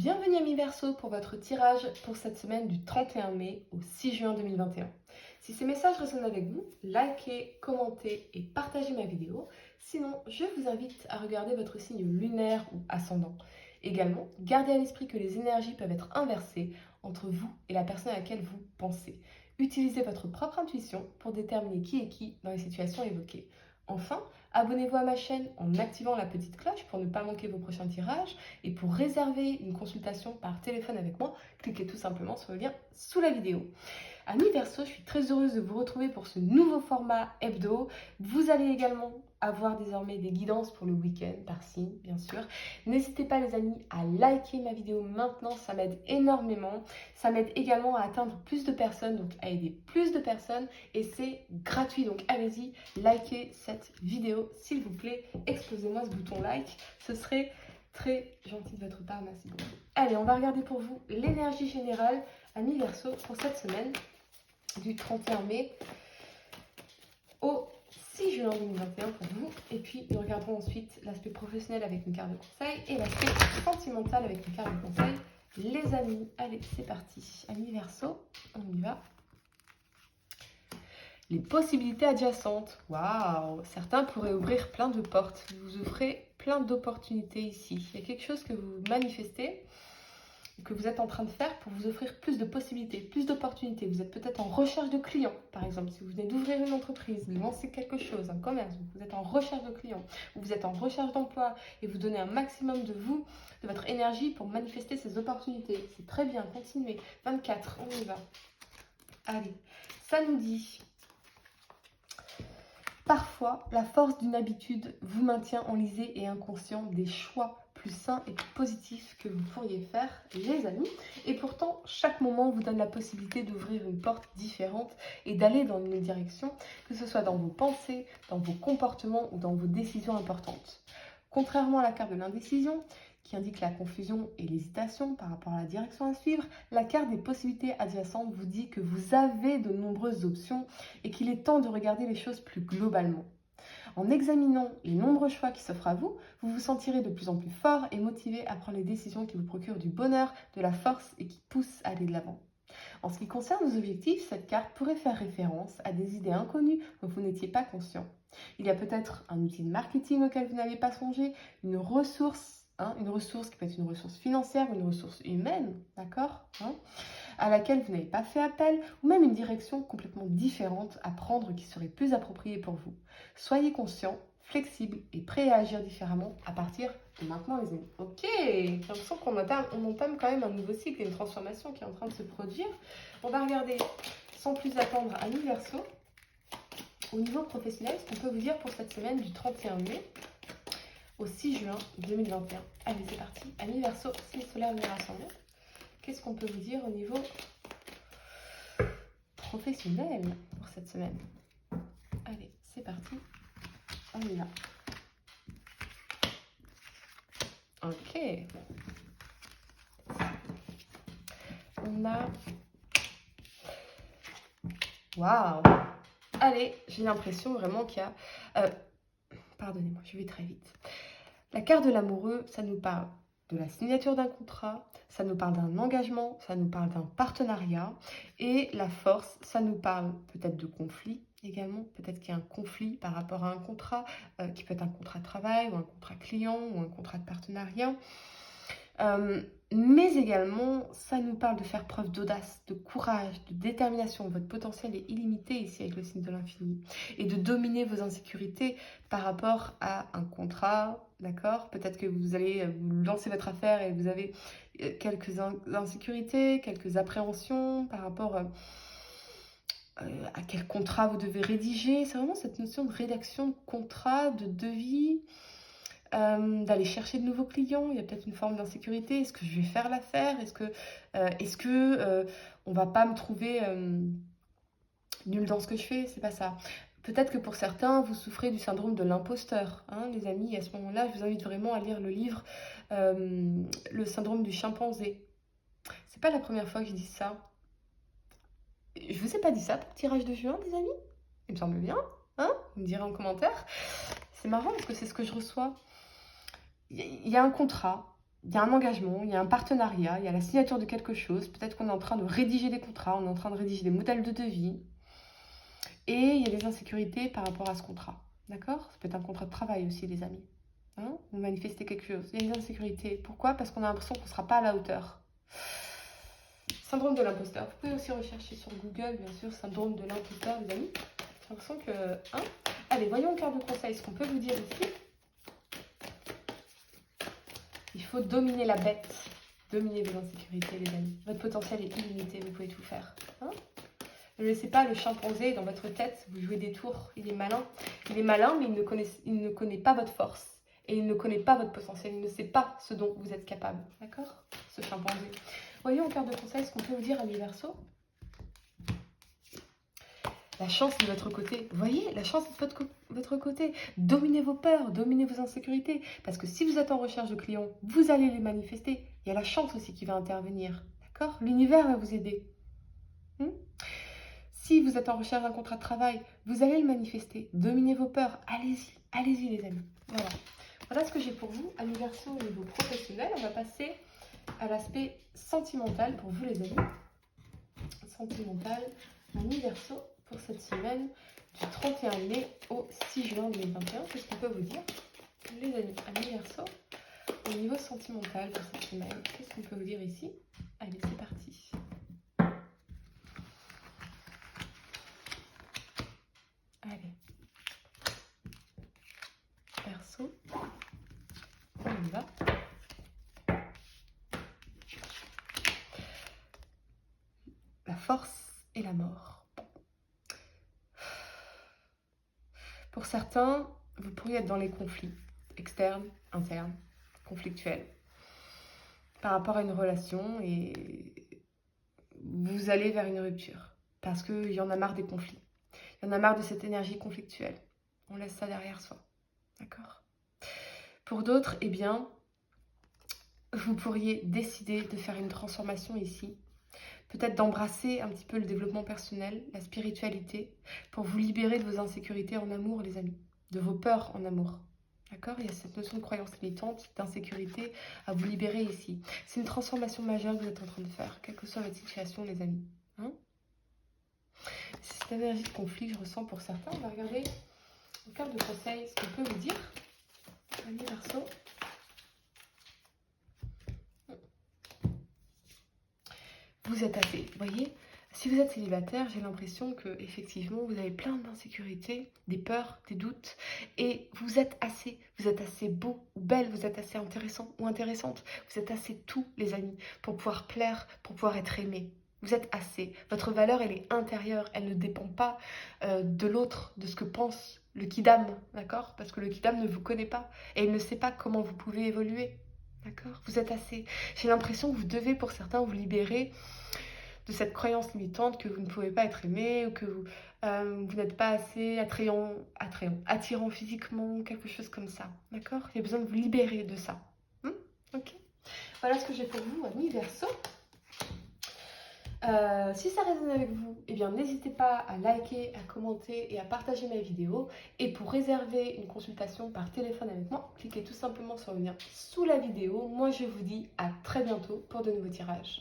Bienvenue amis Verseau pour votre tirage pour cette semaine du 31 mai au 6 juin 2021. Si ces messages résonnent avec vous, likez, commentez et partagez ma vidéo. Sinon, je vous invite à regarder votre signe lunaire ou ascendant. Également, gardez à l'esprit que les énergies peuvent être inversées entre vous et la personne à laquelle vous pensez. Utilisez votre propre intuition pour déterminer qui est qui dans les situations évoquées. Enfin, abonnez-vous à ma chaîne en activant la petite cloche pour ne pas manquer vos prochains tirages. Et pour réserver une consultation par téléphone avec moi, cliquez tout simplement sur le lien sous la vidéo. Amis Verseau, je suis très heureuse de vous retrouver pour ce nouveau format hebdo. Vous allez également avoir désormais des guidances pour le week-end, par signe, bien sûr. N'hésitez pas les amis à liker ma vidéo maintenant, ça m'aide énormément. Ça m'aide également à atteindre plus de personnes, donc à aider plus de personnes. Et c'est gratuit, donc allez-y, likez cette vidéo s'il vous plaît. Explosez-moi ce bouton like, ce serait très gentil de votre part, merci beaucoup. Allez, on va regarder pour vous l'énergie générale, amis Verseau, pour cette semaine du 31 mai au 6 juin 2021 pour vous. Et puis, nous regarderons ensuite l'aspect professionnel avec une carte de conseil et l'aspect sentimental avec une carte de conseil. Les amis, allez, c'est parti. Amis Verseau, on y va. Les possibilités adjacentes. Waouh! Certains pourraient ouvrir plein de portes. Vous ouvrez plein d'opportunités ici. Il y a quelque chose que vous manifestez, que vous êtes en train de faire pour vous offrir plus de possibilités, plus d'opportunités. Vous êtes peut-être en recherche de clients, par exemple. Si vous venez d'ouvrir une entreprise, de lancer quelque chose, un commerce, vous êtes en recherche de clients, ou vous êtes en recherche d'emploi et vous donnez un maximum de vous, de votre énergie pour manifester ces opportunités. C'est très bien, continuez. 24, on y va. Allez, ça nous dit... Parfois, la force d'une habitude vous maintient enlisé et inconscient des choix plus sains et plus positifs que vous pourriez faire, les amis. Et pourtant, chaque moment vous donne la possibilité d'ouvrir une porte différente et d'aller dans une direction, que ce soit dans vos pensées, dans vos comportements ou dans vos décisions importantes. Contrairement à la carte de l'indécision, qui indique la confusion et l'hésitation par rapport à la direction à suivre, la carte des possibilités adjacentes vous dit que vous avez de nombreuses options et qu'il est temps de regarder les choses plus globalement. En examinant les nombreux choix qui s'offrent à vous, vous vous sentirez de plus en plus fort et motivé à prendre les décisions qui vous procurent du bonheur, de la force et qui poussent à aller de l'avant. En ce qui concerne vos objectifs, cette carte pourrait faire référence à des idées inconnues dont vous n'étiez pas conscient. Il y a peut-être un outil de marketing auquel vous n'avez pas songé, une ressource qui peut être une ressource financière ou une ressource humaine, d'accord, à laquelle vous n'avez pas fait appel, ou même une direction complètement différente à prendre qui serait plus appropriée pour vous. Soyez conscient, flexible et prêt à agir différemment à partir de maintenant, les amis. Ok, j'ai l'impression qu'on entame quand même un nouveau cycle et une transformation qui est en train de se produire. On va regarder sans plus attendre à nous Verseau. Au niveau professionnel, ce qu'on peut vous dire pour cette semaine du 31 mai au 6 juin 2021. Allez, c'est parti. Amis Verseau, signe solaire lunaire ascendant. Qu'est-ce qu'on peut vous dire au niveau professionnel pour cette semaine? Allez, c'est parti. On y va. Ok. On a... Waouh! Allez, j'ai l'impression vraiment qu'il y a... Pardonnez-moi, je vais très vite. La carte de l'amoureux, ça nous parle de la signature d'un contrat, ça nous parle d'un engagement, ça nous parle d'un partenariat. Et la force, ça nous parle peut-être de conflit également. Peut-être qu'il y a un conflit par rapport à un contrat, qui peut être un contrat de travail, ou un contrat client, ou un contrat de partenariat. Mais également, ça nous parle de faire preuve d'audace, de courage, de détermination. Votre potentiel est illimité ici avec le signe de l'infini. Et de dominer vos insécurités par rapport à un contrat, d'accord? Peut-être que vous allez vous lancer votre affaire et vous avez quelques insécurités, quelques appréhensions par rapport à quel contrat vous devez rédiger. C'est vraiment cette notion de rédaction de contrat, de devis, d'aller chercher de nouveaux clients. Il y a peut-être une forme d'insécurité. Est-ce que je vais faire l'affaire? Est-ce que on va pas me trouver nulle dans ce que je fais? C'est pas ça. Peut-être que pour certains, vous souffrez du syndrome de l'imposteur, les amis. À ce moment-là, je vous invite vraiment à lire le livre Le syndrome du chimpanzé. C'est pas la première fois que je dis ça. Je vous ai pas dit ça pour le tirage de juin, les amis? Il me semble bien, vous me direz en commentaire. C'est marrant parce que c'est ce que je reçois. Il y a un contrat, il y a un engagement, il y a un partenariat, il y a la signature de quelque chose. Peut-être qu'on est en train de rédiger des contrats, on est en train de rédiger des modèles de devis. Et il y a des insécurités par rapport à ce contrat. D'accord? Ça peut être un contrat de travail aussi, les amis. Hein? Vous manifestez quelque chose. Il y a des insécurités. Pourquoi? Parce qu'on a l'impression qu'on ne sera pas à la hauteur. Syndrome de l'imposteur. Vous pouvez aussi rechercher sur Google, bien sûr, syndrome de l'imposteur, les amis. J'ai l'impression que... Hein? Allez, voyons carte de conseil. Ce qu'on peut vous dire ici. Il faut dominer la bête. Dominer vos insécurités, les amis. Votre potentiel est illimité. Vous pouvez tout faire. Hein? Ne laissez pas le chimpanzé dans votre tête vous jouer des tours. Il est malin. Il est malin, mais il ne connaît pas votre force. Et il ne connaît pas votre potentiel. Il ne sait pas ce dont vous êtes capable. D'accord? Ce chimpanzé. Voyons en carte de conseil ce qu'on peut vous dire, amis Verseau. La chance est de votre côté. Vous voyez, la chance est de votre côté. Dominez vos peurs, dominez vos insécurités. Parce que si vous êtes en recherche de clients, vous allez les manifester. Il y a la chance aussi qui va intervenir. D'accord? L'univers va vous aider. Si vous êtes en recherche d'un contrat de travail, vous allez le manifester. Dominez vos peurs. Allez-y, allez-y les amis. Voilà. Voilà ce que j'ai pour vous. Amis Verseau au niveau professionnel, on va passer à l'aspect sentimental pour vous les amis. Sentimental, amis Verseau, pour cette semaine du 31 mai au 6 juin 2021. Qu'est-ce qu'on peut vous dire? Les amis Verseau, au niveau sentimental pour cette semaine, qu'est-ce qu'on peut vous dire ici? Allez, c'est parti. Allez. Verseau, on y va. La force et la mort. Pour certains, vous pourriez être dans les conflits externes, internes, conflictuels, par rapport à une relation et vous allez vers une rupture parce qu'il y en a marre des conflits. Il y en a marre de cette énergie conflictuelle. On laisse ça derrière soi. D'accord? Pour d'autres, eh bien, vous pourriez décider de faire une transformation ici. Peut-être d'embrasser un petit peu le développement personnel, la spiritualité, pour vous libérer de vos insécurités en amour, les amis, de vos peurs en amour. D'accord? Il y a cette notion de croyance limitante, d'insécurité à vous libérer ici. C'est une transformation majeure que vous êtes en train de faire, quelle que soit votre situation, les amis. Hein? C'est cette énergie de conflit que je ressens pour certains. On va regarder en carte de conseil ce qu'on peut vous dire. Amis Verseau. Vous êtes assez, vous voyez? Si vous êtes célibataire, j'ai l'impression que effectivement vous avez plein d'insécurités, des peurs, des doutes, et vous êtes assez beau ou belle, vous êtes assez intéressant ou intéressante, vous êtes assez tout, les amis, pour pouvoir plaire, pour pouvoir être aimé. Vous êtes assez. Votre valeur, elle est intérieure, elle ne dépend pas de l'autre, de ce que pense le kidam, d'accord? Parce que le kidam ne vous connaît pas et il ne sait pas comment vous pouvez évoluer. D'accord? Vous êtes assez. J'ai l'impression que vous devez, pour certains, vous libérer de cette croyance limitante que vous ne pouvez pas être aimé ou que vous n'êtes pas assez attirant physiquement, quelque chose comme ça. D'accord? Il y a besoin de vous libérer de ça. Ok? Voilà ce que j'ai pour vous, amis Verseau. Si ça résonne avec vous, eh bien n'hésitez pas à liker, à commenter et à partager mes vidéos. Et pour réserver une consultation par téléphone avec moi, cliquez tout simplement sur le lien sous la vidéo. Moi je vous dis à très bientôt pour de nouveaux tirages.